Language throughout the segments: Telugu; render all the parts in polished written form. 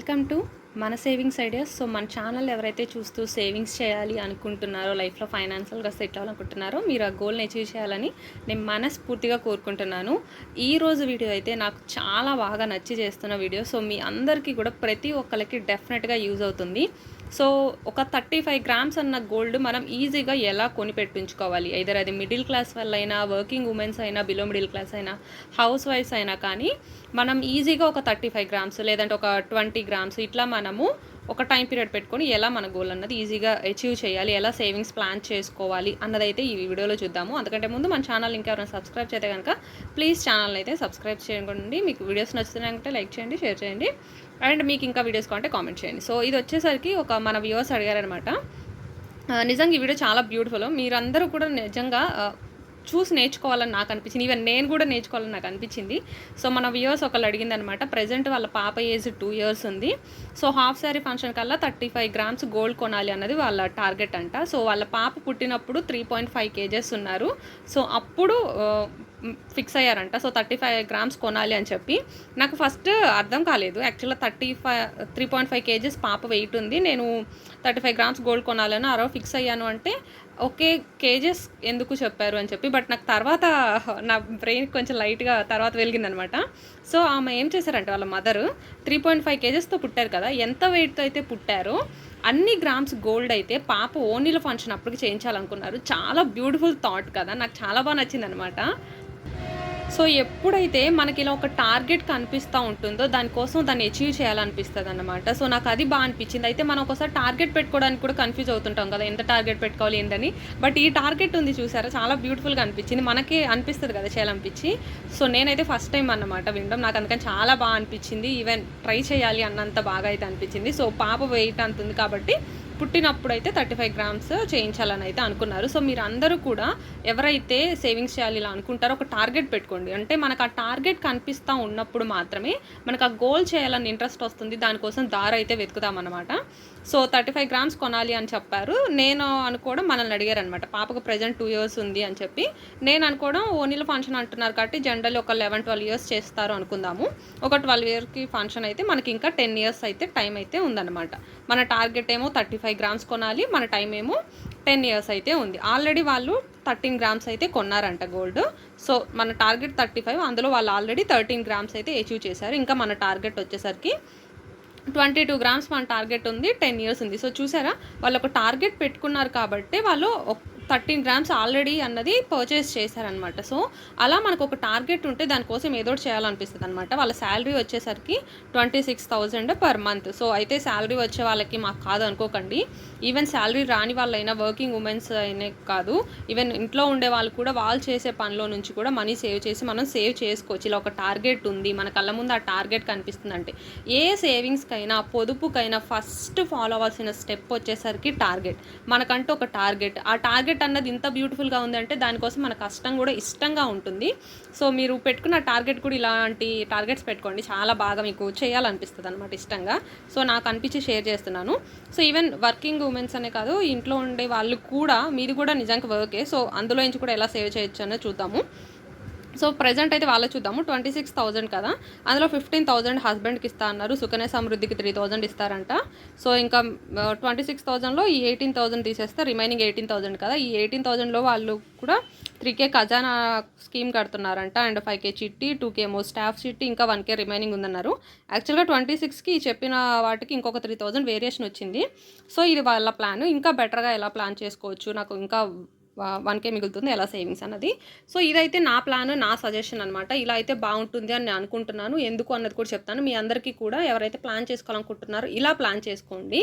వెల్కమ్ టు మన సేవింగ్స్ ఐడియాస్. సో మన ఛానల్ ఎవరైతే చూస్తూ సేవింగ్స్ చేయాలి అనుకుంటున్నారో, లైఫ్లో ఫైనాన్షియల్గా సెట్ అవ్వాలనుకుంటున్నారో, మీరు ఆ గోల్ని అచీవ్ చేయాలని నేను మనస్ఫూర్తిగా కోరుకుంటున్నాను. ఈరోజు వీడియో అయితే నాకు చాలా బాగా నచ్చి చేస్తున్న వీడియో. సో మీ అందరికీ కూడా ప్రతి ఒక్కరికి డెఫినెట్గా యూజ్ అవుతుంది. సో ఒక 35 గ్రామ్స్ అన్న గోల్డ్ మనం ఈజీగా ఎలా కొని పెట్టించుకోవాలి, ఐదర్ అది మిడిల్ క్లాస్ వాళ్ళైనా, వర్కింగ్ ఉమెన్స్ అయినా, బిలో మిడిల్ క్లాస్ అయినా, హౌస్ వైఫ్స్ అయినా కానీ మనం ఈజీగా ఒక 35 గ్రామ్స్ లేదంటే ఒక 20 గ్రామ్స్ ఇట్లా మనము ఒక టైం పీరియడ్ పెట్టుకొని ఎలా మన గోల్ అన్నది ఈజీగా అచీవ్ చేయాలి, ఎలా సేవింగ్స్ ప్లాన్ చేసుకోవాలి అన్నదైతే ఈ వీడియోలో చూద్దాము. అందుకంటే ముందు మన ఛానల్ ఇంకెవరైనా సబ్స్క్రైబ్ చేస్తే కనుక ప్లీజ్ ఛానల్ అయితే సబ్స్క్రైబ్ చేయండి. మీకు వీడియోస్ నచ్చుతున్నాయంటే లైక్ చేయండి, షేర్ చేయండి, అండ్ మీకు ఇంకా వీడియోస్ కావాలంటే కామెంట్ చేయండి. సో ఇది వచ్చేసరికి ఒక మన వ్యూవర్స్ అడిగారనమాట. నిజంగా ఈ వీడియో చాలా బ్యూటిఫుల్. మీరందరూ కూడా నిజంగా చూసి నేర్చుకోవాలని నాకు అనిపించింది. ఈవెన్ నేను కూడా నేర్చుకోవాలని నాకు అనిపించింది. సో మన వ్యూవర్స్ ఒకళ్ళు అడిగిందనమాట. ప్రజెంట్ వాళ్ళ పాప ఏజ్ 2 years ఉంది. సో హాఫ్ శారీ ఫంక్షన్ కల్లా 35 గ్రామ్స్ గోల్డ్ కొనాలి అన్నది వాళ్ళ టార్గెట్ అంట. సో వాళ్ళ పాప పుట్టినప్పుడు 3.5 kgs ఉన్నారు. సో అప్పుడు ఫిక్స్ అయ్యారంట. సో 35 గ్రామ్స్ కొనాలి అని చెప్పి. నాకు ఫస్ట్ అర్థం కాలేదు. యాక్చువల్గా 3.5 kgs పాప వెయిట్ ఉంది, నేను 35 గ్రామ్స్ గోల్డ్ కొనాలని ఆ రోజు ఫిక్స్ అయ్యాను అంటే ఓకే కేజెస్ ఎందుకు చెప్పారు అని చెప్పి. బట్ నాకు తర్వాత నా బ్రెయిన్ కొంచెం లైట్గా తర్వాత వెలిగిందనమాట. సో ఆమె ఏం చేశారంటే వాళ్ళ మదరు 3.5 kgsతో పుట్టారు కదా, ఎంత వెయిట్తో అయితే పుట్టారో అన్ని గ్రామ్స్ గోల్డ్ అయితే పాప ఓనీల ఫంక్షన్ అప్పటికి చేయించాలనుకున్నారు. చాలా బ్యూటిఫుల్ థాట్ కదా, నాకు చాలా బాగా నచ్చింది అనమాట. సో ఎప్పుడైతే మనకి ఇలా ఒక టార్గెట్ కనిపిస్తూ ఉంటుందో దానికోసం దాన్ని అచీవ్ చేయాలనిపిస్తుంది అన్నమాట. సో నాకు అది బాగా అనిపించింది. అయితే మనం ఒకసారి టార్గెట్ పెట్టుకోవడానికి కూడా కన్ఫ్యూజ్ అవుతుంటాం కదా, ఎంత టార్గెట్ పెట్టుకోవాలి ఏంటని. బట్ ఈ టార్గెట్ ఉంది చూసారా, చాలా బ్యూటిఫుల్గా అనిపించింది. మనకే అనిపిస్తుంది కదా చేయాలనిపించి. సో నేనైతే ఫస్ట్ టైం అన్నమాట వినడం, నాకు అందుకని చాలా బాగా అనిపించింది. ఈవెన్ ట్రై చేయాలి అన్నంత బాగా అయితే అనిపించింది. సో పాప వెయిట్ అంత ఉంది కాబట్టి పుట్టినప్పుడు అయితే 35 గ్రామ్స్ చేయించాలని అయితే అనుకున్నారు. సో మీరు అందరూ కూడా ఎవరైతే సేవింగ్స్ చేయాలి ఇలా అనుకుంటారో ఒక టార్గెట్ పెట్టుకోండి. అంటే మనకు ఆ టార్గెట్ కనిపిస్తూ ఉన్నప్పుడు మాత్రమే మనకు ఆ గోల్ చేయాలని ఇంట్రెస్ట్ వస్తుంది. దానికోసం దారి అయితే వెతుకుతామన్నమాట. సో 35 గ్రామ్స్ కొనాలి అని చెప్పారు. నేను అనుకోవడం, మనల్ని అడిగారు అనమాట. పాపకు ప్రజెంట్ 2 years ఉంది అని చెప్పి. నేను అనుకోవడం ఓనీల ఫంక్షన్ అంటున్నారు కాబట్టి జనరల్ ఒక 11-12 years చేస్తారు అనుకుందాము. ఒక 12 yearకి ఫంక్షన్ అయితే మనకి ఇంకా 10 years అయితే టైం అయితే ఉందన్నమాట. మన టార్గెట్ ఏమో 35 గ్రామ్స్ కొనాలి, మన టైం ఏమో 10 years అయితే ఉంది. ఆల్రెడీ వాళ్ళు 13 గ్రామ్స్ అయితే కొన్నారంట గోల్డ్. సో మన టార్గెట్ 35, అందులో వాళ్ళు ఆల్రెడీ 13 గ్రామ్స్ అయితే అచీవ్ చేశారు. ఇంకా మన టార్గెట్ వచ్చేసరికి 22 గ్రామ్స్ మన టార్గెట్ ఉంది, 10 years ఉంది. సో చూసారా, వాళ్ళు ఒక టార్గెట్ పెట్టుకున్నారు కాబట్టి వాళ్ళు 13 గ్రామ్స్ ఆల్రెడీ అన్నది పర్చేస్ చేశారనమాట. సో అలా మనకు ఒక టార్గెట్ ఉంటే దానికోసం ఏదో చేయాలనిపిస్తుంది అనమాట. వాళ్ళ శాలరీ వచ్చేసరికి 26,000 per month. సో అయితే శాలరీ వచ్చే వాళ్ళకి మాకు కాదు అనుకోకండి. ఈవెన్ శాలరీ రాని వాళ్ళైనా, వర్కింగ్ ఉమెన్స్ అయినా కాదు, ఈవెన్ ఇంట్లో ఉండే వాళ్ళు కూడా వాళ్ళు చేసే పనిలో నుంచి కూడా మనీ సేవ్ చేసి మనం సేవ్ చేసుకోవచ్చు. ఇలా ఒక టార్గెట్ ఉంది, మన కళ్ళ ముందు ఆ టార్గెట్ కనిపిస్తుందంటే. ఏ సేవింగ్స్కైనా, పొదుపుకైనా ఫస్ట్ ఫాలో అవ్వాల్సిన స్టెప్ వచ్చేసరికి టార్గెట్. మనకంటూ ఒక టార్గెట్, ఆ టార్గెట్ అన్నది ఇంత బ్యూటిఫుల్గా ఉందంటే దానికోసం మన కష్టం కూడా ఇష్టంగా ఉంటుంది. సో మీరు పెట్టుకున్న టార్గెట్ కూడా ఇలాంటి టార్గెట్స్ పెట్టుకోండి, చాలా బాగా మీకు చేయాలనిపిస్తుంది అనమాట ఇష్టంగా. సో నాకు అనిపించి షేర్ చేస్తున్నాను. సో ఈవెన్ వర్కింగ్ ఉమెన్స్ అనే కాదు, ఇంట్లో ఉండే వాళ్ళు కూడా, మీది కూడా నిజంగా వర్కే. సో అందులో నుంచి కూడా ఎలా సేవ్ చేయొచ్చు అనేది చూద్దాము. సో ప్రజెంట్ అయితే వాళ్ళే చూద్దాము. 26,000 కదా, అందులో 15,000 హస్బెండ్కి ఇస్తా అన్నారు. సుకన్య సమృద్ధికి 3,000 ఇస్తారంట. సో ఇంకా 26,000లో ఈ 18,000 తీసేస్తే రిమైనింగ్ 18,000 కదా. ఈ 18,000లో వాళ్ళు కూడా 3K ఖజానా స్కీమ్ కడుతున్నారంట. అండ్ 5K చిట్టి, 2K ఏమో స్టాఫ్ చిట్టి, ఇంకా 1K రిమైనింగ్ ఉందన్నారు. యాక్చువల్గా 26కి చెప్పిన వాటికి ఇంకొక 3,000 వేరియేషన్ వచ్చింది. సో ఇది వాళ్ళ ప్లాన్. ఇంకా బెటర్గా ఎలా ప్లాన్ చేసుకోవచ్చు, నాకు ఇంకా 1K మిగులుతుంది ఎలా సేవింగ్స్ అన్నది. సో ఇదైతే నా ప్లాన్, నా సజెషన్ అనమాట. ఇలా అయితే బాగుంటుంది అని నేను అనుకుంటున్నాను. ఎందుకు అన్నది కూడా చెప్తాను. మీ అందరికీ కూడా ఎవరైతే ప్లాన్ చేసుకోవాలనుకుంటున్నారో ఇలా ప్లాన్ చేసుకోండి.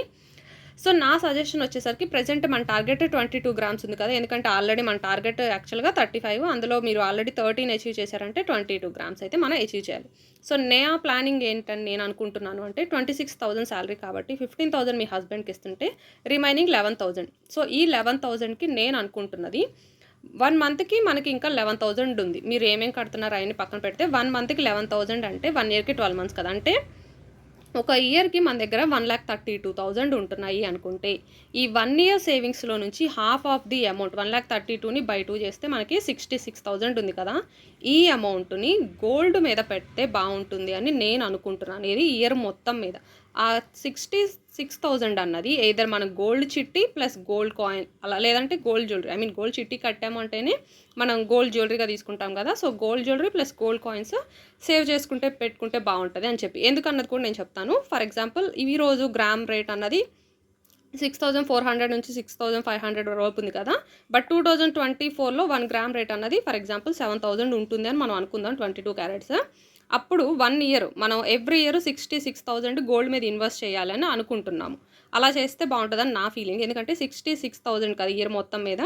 సో నా సజెషన్ వచ్చేసరికి ప్రజెంట్ మన టార్గెట్ 22 గ్రామ్స్ ఉంది కదా, ఎందుకంటే ఆల్రెడీ మన టార్గెట్ యాక్చువల్గా 35, అందులో మీరు ఆల్రెడీ 13 అచీవ్ చేశారంటే 22 గ్రామ్స్ అయితే మనం అచీవ్ చేయాలి. సో నా ప్లానింగ్ ఏంటని నేను అనుకుంటున్నాను అంటే 26,000 శాలరీ కాబట్టి 15,000 మీ హస్బెండ్కి ఇస్తుంటే రిమైనింగ్ 11,000. సో ఈ 11,000కి నేను అనుకుంటున్నది 1 మంత్కి మనకి ఇంకా 11,000 ఉంది. మీరు ఏమేమి కడుతున్నారు అవన్నీ పక్కన పెడితే 1 మంత్కి 11,000 అంటే 1 yearకి 12 months కదా, అంటే ఒక ఇయర్కి మన దగ్గర 1,32,000 ఉంటున్నాయి అనుకుంటే ఈ 1 year సేవింగ్స్లో నుంచి హాఫ్ ఆఫ్ ది అమౌంట్ 1,32ని బై 2 చేస్తే మనకి 66,000 ఉంది కదా. ఈ అమౌంట్ని గోల్డ్ మీద పెడితే బాగుంటుంది అని నేను అనుకుంటున్నాను. ఇది ఇయర్ మొత్తం మీద. ఆ 66,000 అన్నది ఎయిదర్ మన గోల్డ్ చిట్టి ప్లస్ గోల్డ్ కాయిన్ అలా, లేదంటే gold jewellery, I mean gold చిట్టి కట్టాము అంటేనే మనం గోల్డ్ జ్యువెలరీగా తీసుకుంటాం కదా. So gold jewellery plus gold coins save చేసుకుంటే పెట్టుకుంటే బాగుంటుంది అని చెప్పి, ఎందుకన్నది కూడా నేను చెప్తాను. ఫర్ ఎగ్జాంపుల్ ఈ రోజు గ్రామ్ రేట్ అన్నది 6,400 నుంచి 6,500 వరకు ఉంది కదా. బట్ 2024లో 1 గ్రామ్ రేట్ అన్నది ఫర్ ఎగ్జాంపుల్ 7,000 ఉంటుంది అని మనం అనుకుందాం, 22 క్యారెట్స్. అప్పుడు 1 ఇయర్ మనం ఎవ్రీ ఇయర్ 66,000 గోల్డ్ మీద ఇన్వెస్ట్ చేయాలని అనుకుంటున్నాము. అలా చేస్తే బాగుంటుందని నా ఫీలింగ్. ఎందుకంటే 66,000 కదా ఇయర్ మొత్తం మీద.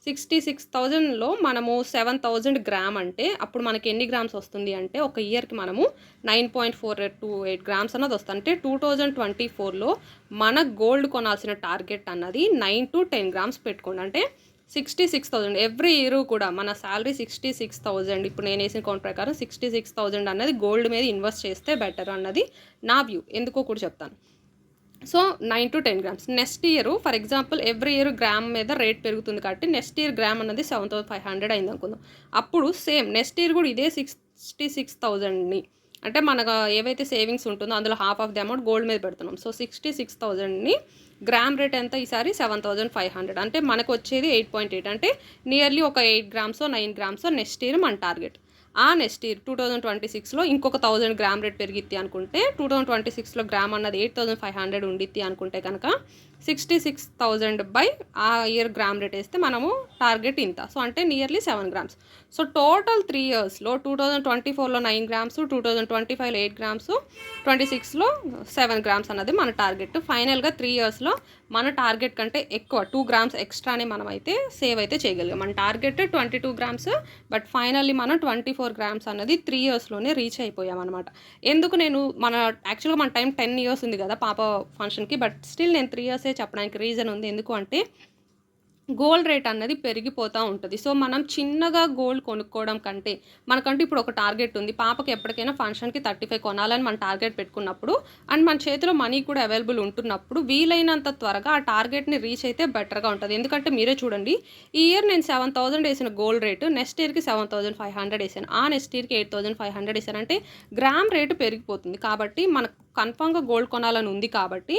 66,000లో మనము 7,000 గ్రామ్ అంటే అప్పుడు మనకి ఎన్ని గ్రామ్స్ వస్తుంది అంటే ఒక ఇయర్కి మనము 9.428 గ్రామ్స్ అన్నది వస్తుంది. అంటే 2024లో మన గోల్డ్ కొనాల్సిన టార్గెట్ అన్నది 9 to 10 గ్రామ్స్ పెట్టుకోండి. అంటే 66,000 ఎవ్రీ ఇయర్ కూడా మన శాలరీ 66,000, ఇప్పుడు నేను వేసిన కౌంట్ ప్రకారం 66,000 అన్నది గోల్డ్ మీద ఇన్వెస్ట్ చేస్తే బెటర్ అన్నది నా వ్యూ. ఎందుకో కూడా చెప్తాను. So 9 to 10 grams. Next year for example every year gram మీద రేట్ పెరుగుతుంది కాబట్టి నెక్స్ట్ ఇయర్ గ్రామ్ అన్నది 7,500 అయింది అనుకుందాం. అప్పుడు సేమ్ నెక్స్ట్ ఇయర్ కూడా ఇదే 66,000ని, అంటే మనకు ఏవైతే సేవింగ్స్ ఉంటుందో అందులో half of the amount gold మీద పెడుతున్నాం. సో 66,000ని గ్రామ్ రేట్ ఎంత ఈసారి 7,500, అంటే మనకు వచ్చేది 8.8, అంటే నియర్లీ ఒక 8 గ్రామ్సో 9 గ్రామ్సో నెక్స్ట్ ఇయర్ మన టార్గెట్. ఆ నెక్స్ట్ ఇయర్ 2026లో ఇంకొక 1000 గ్రామ్ రేట్ పెరిగిద్ది అనుకుంటే 2026లో గ్రామ్ అన్నది 8,500 ఉండిద్ది అనుకుంటే కనుక 66,000 బై ఆ ఇయర్ గ్రామ్ రేట్ వేస్తే మనము టార్గెట్ ఇంత. సో అంటే నియర్లీ 7 గ్రామ్స్. సో టోటల్ 3 ఇయర్స్లో 2024లో 9 గ్రామ్స్, 2025లో 8 గ్రామ్స్, 26లో 7 గ్రామ్స్ అన్నది మన టార్గెట్. ఫైనల్గా 3 ఇయర్స్లో మన టార్గెట్ కంటే ఎక్కువ 2 గ్రామ్స్ ఎక్స్ట్రానే మనం అయితే సేవ్ అయితే చేయగలిగాం. మన టార్గెట్ 22 గ్రామ్స్, బట్ ఫైనల్లీ మనం 24 గ్రామ్స్ అన్నది 3 ఇయర్స్లోనే రీచ్ అయిపోయాం అనమాట. ఎందుకు నేను యాక్చువల్గా మన టైం 10 ఇయర్స్ ఉంది కదా పాప ఫంక్షన్కి, బట్ స్టిల్ నేను 3 ఇయర్సే చెప్పడానికి రీజన్ ఉంది. ఎందుకు అంటే గోల్డ్ రేట్ అన్నది పెరిగిపోతూ ఉంటుంది. సో మనం చిన్నగా గోల్డ్ కొనుక్కోవడం కంటే మనకంటూ ఇప్పుడు ఒక టార్గెట్ ఉంది, పాపకి ఎప్పటికైనా ఫంక్షన్కి 35 కొనాలని మన టార్గెట్ పెట్టుకున్నప్పుడు అండ్ మన చేతిలో మనీ కూడా అవైలబుల్ ఉంటున్నప్పుడు వీలైనంత త్వరగా ఆ టార్గెట్ని రీచ్ అయితే బెటర్గా ఉంటుంది. ఎందుకంటే మీరే చూడండి, ఈ ఇయర్ నేను 7,000 వేసిన గోల్డ్ రేటు నెక్స్ట్ ఇయర్కి 7,500 వేసాను, ఆ నెక్స్ట్ ఇయర్కి 8,500 వేసాను. అంటే గ్రామ్ రేటు పెరిగిపోతుంది. కాబట్టి మనకు కన్ఫామ్గా గోల్డ్ కొనాలని ఉంది కాబట్టి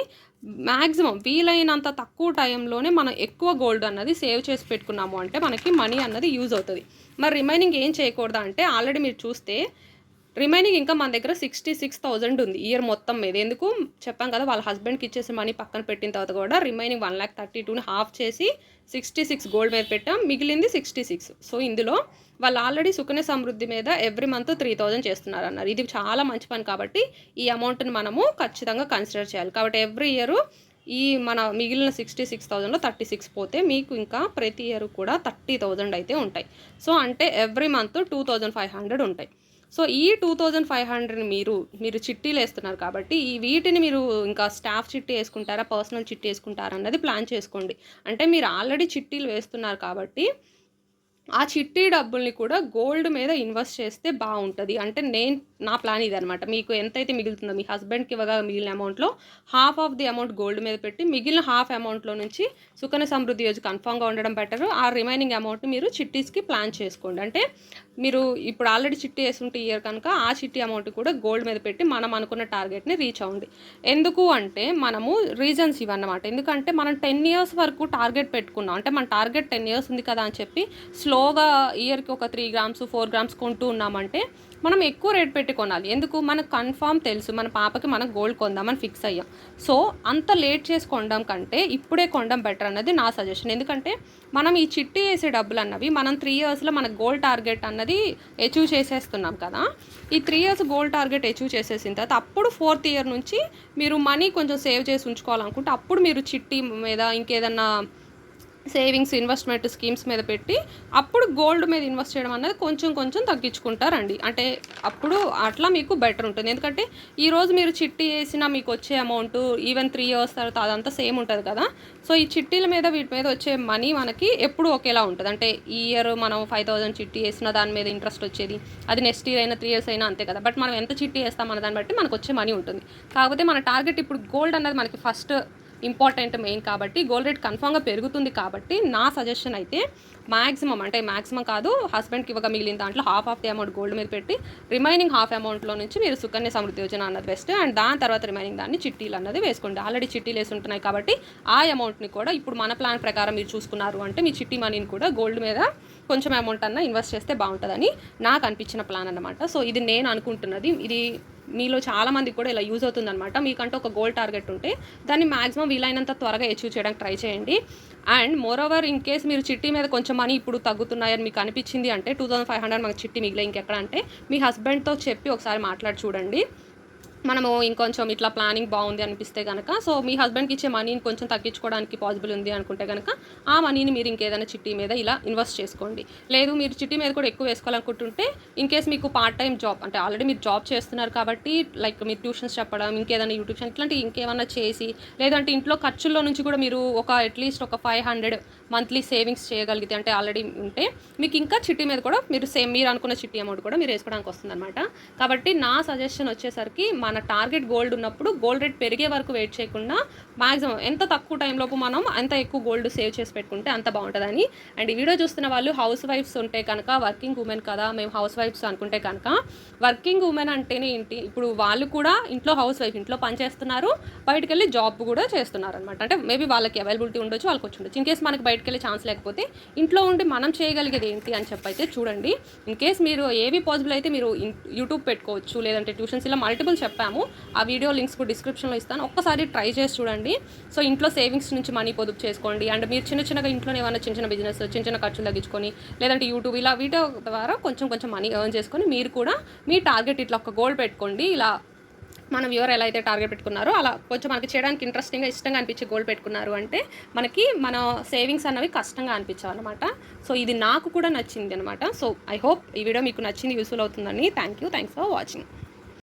మ్యాక్సిమం వీలైనంత తక్కువ టైంలోనే మనం ఎక్కువ గోల్డ్ అన్నది సేవ్ చేసి పెట్టుకున్నాము అంటే మనకి మనీ అన్నది యూజ్ అవుతుంది. మరి రిమైనింగ్ ఏం చేయకూడదా అంటే ఆల్రెడీ మీరు చూస్తే రిమైనింగ్ ఇంకా మన దగ్గర 66,000 ఉంది ఇయర్ మొత్తం మీద. ఎందుకు చెప్పాం కదా, వాళ్ళ హస్బెండ్కి ఇచ్చేసి మనీ పక్కన పెట్టిన తర్వాత కూడా రిమైనింగ్ 1,32,000ని హాఫ్ చేసి 66 గోల్డ్ మీద పెట్టాం, మిగిలింది 66. సో ఇందులో వాళ్ళు ఆల్రెడీ సుకన్య సమృద్ధి మీద ఎవ్రీ మంత్ 3,000 చేస్తున్నారు అన్నారు. ఇది చాలా మంచి పని కాబట్టి ఈ అమౌంట్ని మనము ఖచ్చితంగా కన్సిడర్ చేయాలి. కాబట్టి ఎవ్రీ ఇయర్ ఈ మన మిగిలిన 66,000లో 36 పోతే మీకు ఇంకా ప్రతి ఇయర్ కూడా 30,000 అయితే ఉంటాయి. సో అంటే ఎవ్రీ మంత్ 2,500 ఉంటాయి. సో ఈ 2,500 మీరు చిట్టీలు వేస్తున్నారు కాబట్టి ఈ వీటిని మీరు ఇంకా స్టాఫ్ చిట్టి వేసుకుంటారా, పర్సనల్ చిట్టి వేసుకుంటారా అన్నది ప్లాన్ చేసుకోండి. అంటే మీరు ఆల్రెడీ చిట్టీలు వేస్తున్నారు కాబట్టి ఆ చిట్టి డబ్బుల్ని కూడా గోల్డ్ మీద ఇన్వెస్ట్ చేస్తే బాగుంటుంది. అంటే నా ప్లాన్ ఇది అనమాట. మీకు ఎంతైతే మిగులుతుందో మీ హస్బెండ్కి ఇవ్వగా మిగిలిన అమౌంట్లో half of the amount gold మీద పెట్టి మిగిలిన హాఫ్ అమౌంట్లో నుంచి సుకన్య సమృద్ధి యోజన కన్ఫామ్గా ఉండడం బెటర్. ఆ రిమైనింగ్ అమౌంట్ని మీరు చిట్టీస్కి ప్లాన్ చేసుకోండి. అంటే మీరు ఇప్పుడు ఆల్రెడీ చిట్టి వేసుంటే ఇయర్ కనుక ఆ చిట్టి అమౌంట్ కూడా గోల్డ్ మీద పెట్టి మనం అనుకున్న టార్గెట్ని రీచ్ అవ్వండి. ఎందుకు అంటే మనము రీజన్స్ ఇవన్నమాట. ఎందుకంటే మనం 10 ఇయర్స్ వరకు టార్గెట్ పెట్టుకున్నాం, అంటే మన టార్గెట్ 10 ఇయర్స్ ఉంది కదా అని చెప్పి స్లోగా ఇయర్కి ఒక 3 గ్రామ్స్ 4 గ్రామ్స్ కొంటూ ఉన్నామంటే మనం ఎక్కువ రేట్ పెట్టి కొనాలి. ఎందుకు మనకు కన్ఫామ్ తెలుసు మన పాపకి మనం గోల్డ్ కొందామని ఫిక్స్ అయ్యాం. సో అంత లేట్ చేసి కొనడం కంటే ఇప్పుడే కొనడం బెటర్ అన్నది నా సజెషన్. ఎందుకంటే మనం ఈ చిట్టి వేసే డబ్బులు అన్నవి మనం 3 ఇయర్స్లో మన గోల్డ్ టార్గెట్ అన్నది అచీవ్ చేసేస్తున్నాం కదా. ఈ 3 ఇయర్స్ గోల్డ్ టార్గెట్ అచీవ్ చేసేసిన తర్వాత అప్పుడు 4th ఇయర్ నుంచి మీరు మనీ కొంచెం సేవ్ చేసి ఉంచుకోవాలనుకుంటే అప్పుడు మీరు చిట్టి మీద ఇంకేదన్నా సేవింగ్స్ ఇన్వెస్ట్మెంట్ స్కీమ్స్ మీద పెట్టి అప్పుడు గోల్డ్ మీద ఇన్వెస్ట్ చేయడం అనేది కొంచెం తగ్గించుకుంటారండి. అంటే అప్పుడు అట్లా మీకు బెటర్ ఉంటుంది. ఎందుకంటే ఈరోజు మీరు చిట్టి వేసినా మీకు వచ్చే అమౌంట్ ఈవెన్ 3 ఇయర్స్ తర్వాత అదంతా సేమ్ ఉంటుంది కదా. సో ఈ చిట్టీల మీద వీటి మీద వచ్చే మనీ మనకి ఎప్పుడు ఒకేలా ఉంటుంది. అంటే ఈ ఇయర్ మనం 5,000 చిట్టి వేసిన దాని మీద ఇంట్రెస్ట్ వచ్చేది, అది నెక్స్ట్ ఇయర్ అయినా 3 ఇయర్స్ అయినా అంతే కదా. బట్ మనం ఎంత చిట్టి వేస్తామన్న దాన్ని బట్టి మనకు వచ్చే మనీ ఉంటుంది. కాకపోతే మన టార్గెట్ ఇప్పుడు గోల్డ్ అన్నది మనకి ఫస్ట్ ఇంపార్టెంట్ మెయిన్ కాబట్టి గోల్డ్ రేట్ కన్ఫామ్గా పెరుగుతుంది కాబట్టి నా సజెషన్ అయితే మ్యాక్సిమం కాదు, హస్బెండ్కి ఇవ్వగా మిగిలిన దాంట్లో half of the amount gold మీద పెట్టి రిమైనింగ్ హాఫ్ అమౌంట్లో నుంచి మీరు సుకన్య సమృద్ధి యోజన అన్నది బెస్ట్. అండ్ దాని తర్వాత రిమైనింగ్ దాన్ని చిట్టీలు అన్నది వేసుకోండి. ఆల్రెడీ చిట్టీలు వేసి ఉంటున్నాయి కాబట్టి ఆ అమౌంట్ని కూడా ఇప్పుడు మన ప్లాన్ ప్రకారం మీరు చూసుకున్నారు అంటే మీ చిట్టి మనీని కూడా గోల్డ్ మీద కొంచెం అమౌంట్ అన్న ఇన్వెస్ట్ చేస్తే బాగుంటుందని నాకు అనిపించిన ప్లాన్ అన్నమాట. సో ఇది నేను అనుకుంటున్నది, ఇది మీలో చాలామందికి కూడా ఇలా యూజ్ అవుతుందన్నమాట. మీకంటూ ఒక గోల్ టార్గెట్ ఉంటే దాన్ని మ్యాక్సిమం వీలైనంత త్వరగా అచీవ్ చేయడానికి ట్రై చేయండి. And more over in case మీరు చిట్టి మీద కొంచెం మనీ ఇప్పుడు తగ్గుతున్నాయని మీకు అనిపించింది అంటే 2500 మనకు చిట్టి మిగిలే ఇంకెక్కడ అంటే మీ హస్బెండ్తో చెప్పి ఒకసారి మాట్లాడి చూడండి. మనము ఇంకొంచెం ఇట్లా ప్లానింగ్ బాగుంది అనిపిస్తే కనుక సో మీ హస్బెండ్కి ఇచ్చే మనీని కొంచెం తగ్గించుకోవడానికి పాసిబుల్ ఉంది అనుకుంటే కనుక ఆ మనీని మీరు ఇంకేదైనా చిట్టి మీద ఇలా ఇన్వెస్ట్ చేసుకోండి. లేదు మీరు చిట్టి మీద కూడా ఎక్కువ వేసుకోవాలనుకుంటుంటే ఇన్ కేస్ మీకు పార్ట్ టైం జాబ్ అంటే ఆల్రెడీ మీరు జాబ్ చేస్తున్నారు కాబట్టి లైక్ మీరు ట్యూషన్స్ చెప్పడం, ఇంకేదైనా యూట్యూబ్ ఛానల్ ఇట్లాంటి ఇంకేమైనా చేసి, లేదంటే ఇంట్లో ఖర్చుల్లో నుంచి కూడా మీరు అట్లీస్ట్ ఒక 500 మంత్లీ సేవింగ్స్ చేయగలిగితే అంటే ఆల్రెడీ ఉంటే మీకు ఇంకా చిట్టి మీద కూడా మీరు అనుకున్న చిట్టి అమౌంట్ కూడా మీరు వేసుకోవడానికి వస్తుంది అనమాట. కాబట్టి నా సజెషన్ వచ్చేసరికి మన టార్గెట్ గోల్డ్ ఉన్నప్పుడు గోల్డ్ రేట్ పెరిగే వరకు వెయిట్ చేయకుండా మ్యాక్సిమం ఎంత తక్కువ టైంలోపు మనం అంత ఎక్కువ గోల్డ్ సేవ్ చేసి పెట్టుకుంటే అంత బాగుంటుందని. అండ్ ఈ వీడియో చూస్తున్న వాళ్ళు హౌస్ వైఫ్స్ ఉంటే కనుక, వర్కింగ్ ఉమెన్ కదా మేము హౌస్ వైఫ్స్ అనుకుంటే కనుక, వర్కింగ్ ఉమెన్ అంటేనే ఏంటి, ఇప్పుడు వాళ్ళు కూడా ఇంట్లో హౌస్ వైఫ్, ఇంట్లో పని చేస్తున్నారు, బయటకు వెళ్ళి జాబ్ కూడా చేస్తున్నారు అనమాట. అంటే మేబీ వాళ్ళకి అవైలబిలిటీ ఉండొచ్చు, వాళ్ళకి వచ్చి ఉండొచ్చు. ఇన్ కేస్ మనకి బయటకు వెళ్ళే ఛాన్స్ లేకపోతే ఇంట్లో ఉండి మనం చేయగలిగేది ఏంటి అని చెప్పైతే చూడండి. ఇన్ కేస్ మీరు ఏవి పాసిబుల్ అయితే మీరు యూట్యూబ్ పెట్టుకోవచ్చు, లేదంటే ట్యూషన్స్ ఇలా మల్టిపుల్ చెప్పాము. ఆ వీడియో లింక్స్ కూడా డిస్క్రిప్షన్లో ఇస్తాను, ఒక్కసారి ట్రై చేసి చూడండి. సో ఇంట్లో సేవింగ్స్ నుంచి మనీ పొదుపు చేసుకోండి. అండ్ మీరు చిన్నగా ఇంట్లోనే ఏమైనా చిన్న బిజినెస్, చిన్న ఖర్చులు తగ్గించుకొని, లేదంటే యూట్యూబ్ ఇలా వీడియో ద్వారా కొంచెం మనీ ఎర్న్ చేసుకొని మీరు కూడా మీ టార్గెట్ ఇట్లా ఒక గోల్ పెట్టుకోండి. ఇలా మనం ఎవరు ఎలా అయితే టార్గెట్ పెట్టుకున్నారో అలా కొంచెం మనకి చేయడానికి ఇష్టంగా అనిపించే గోల్ పెట్టుకున్నారు అంటే మనకి మన సేవింగ్స్ అన్నవి కష్టంగా అనిపించాలన్నమాట. సో ఇది నాకు కూడా నచ్చింది అనమాట. సో ఐ హోప్ ఈ వీడియో మీకు నచ్చింది, యూస్ఫుల్ అవుతుందని. Thanks for watching.